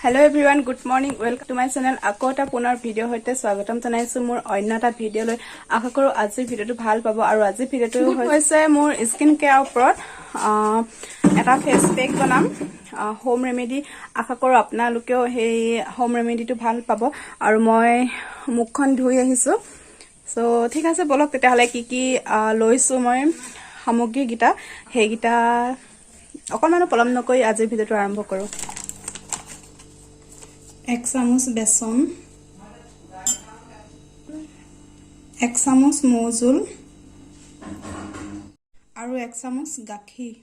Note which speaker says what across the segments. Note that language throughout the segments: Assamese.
Speaker 1: Hello everyone, good morning. Welcome to my channel. Ako ta punar video hoite swagatam janaisu mur onno ta video loi. Asha koru ajir video tu bhal pabo aru ajir video tu hoise mur skin care oprot eta face pack banam home remedy. Asha koru apnalukeo hei home remedy tu bhal pabo aru moi mukkhon dhui ahisu. So thik ase bolok tete hale ki loisu moi samogri gita hei gita okonmano polom nokoi ajir video tu arambho koru. 1 চামুচ বেসন 1 চামুচ মৌজুল আৰু 1 চামুচ গাখীৰ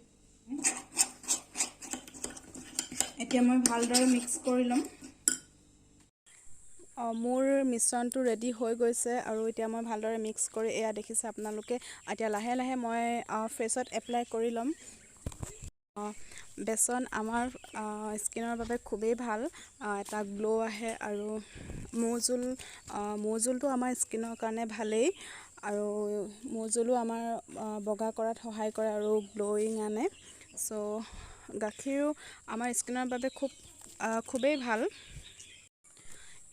Speaker 1: এতিয়া মই ভালদৰে মিক্স কৰি লম মোৰ মিশ্ৰণটো ৰেডি হৈ গৈছে আৰু এতিয়া মই ভালদৰে মিক্স কৰি এয়া দেখিছে আপোনালোকে এতিয়া লাহে লাহে মই ফেচত এপ্লাই কৰি লম বেসন আমাৰ স্কিনৰ বাবে খুবেই ভাল এটা গ্লো আহে আৰু মৌজুলটো আমাৰ স্কিনৰ কাৰণে ভালেই আৰু মৌজুলো আমাৰ বগা কৰাত সহায় কৰে আৰু গ্লোইং আনে সো গাখীৰো আমাৰ স্কিনৰ বাবে খুবেই ভাল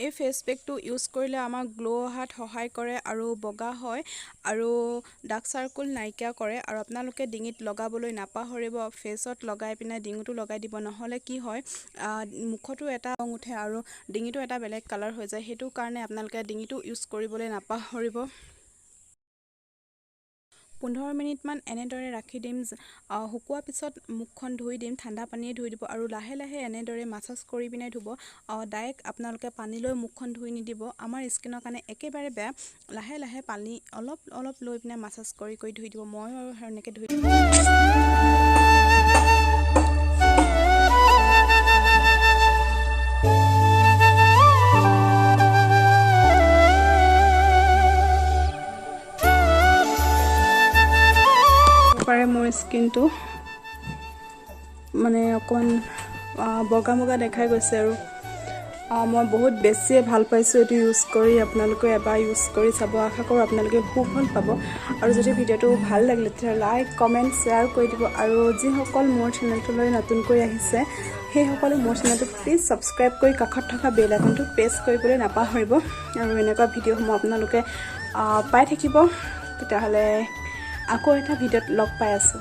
Speaker 1: এই ফেস পেকটো ইউজ কৰিলে আমাৰ গ্লো হাত সহায় কৰে আৰু বগা হয় আৰু ডাৰ্ক সাৰ্কুল নাইকিয়া কৰে আৰু আপোনালোকে ডিঙিত লগাবলৈ নাপাহৰিব ফেসত লগাই পিনে ডিঙিটো লগাই দিব নহলে কি হয় মুখটো এটা ৰং উঠে আৰু ডিঙিটো এটা বেলেগ কালাৰ হৈ যায় হেতু কাৰণে আপোনালোকে ডিঙিটো ইউজ কৰিবলৈ নাপাহৰিব 15 মিনিট মান এনেদৰে ৰাখি দিম হুকুৱা পিছত মুখখন ধুই দিম ঠাণ্ডা পানীয়ে ধুই দিব আৰু লাহে লাহে এনেদৰে মাসাজ কৰি পিনে ধুব ডাইৰেক্ট আপোনালোকে পানী লৈ মুখখন ধুই নিদিব আমাৰ স্কিনৰ কাৰণে একেবাৰে বেয়া লাহে লাহে পানী অলপ লৈ পিনে মাসাজ কৰি ধুই দিব মই আৰু হেনেকে ধুই মোৰ স্কিনটো মানে অকন বগা বগা দেখাই গৈছে আৰু মই বহুত বেছি ভাল পাইছো এটো ইউজ কৰি আপোনালোকে এবাৰ ইউজ কৰি চাব আশা কৰো আপোনালোকে খুব ভাল পাব আৰু যদি ভিডিওটো ভাল লাগিলে তেতিয়া লাইক কমেন্ট শেয়াৰ কৰি দিব আৰু যি সকল মোৰ চেনেলটোলৈ নতুনকৈ আহিছে সেই সকলো মোৰ চেনেলটো প্লিজ সাবস্ক্ৰাইব কৰি কাষত থকা বেল আইকনটো প্ৰেছ কৰিবলৈ নাপাহৰিব আৰু এনেকুৱা ভিডিওসমূহ আপোনালোকে পাই থাকিব তেতিয়া হলে আকৌ এটা ভিডিওত লগ পাই আছো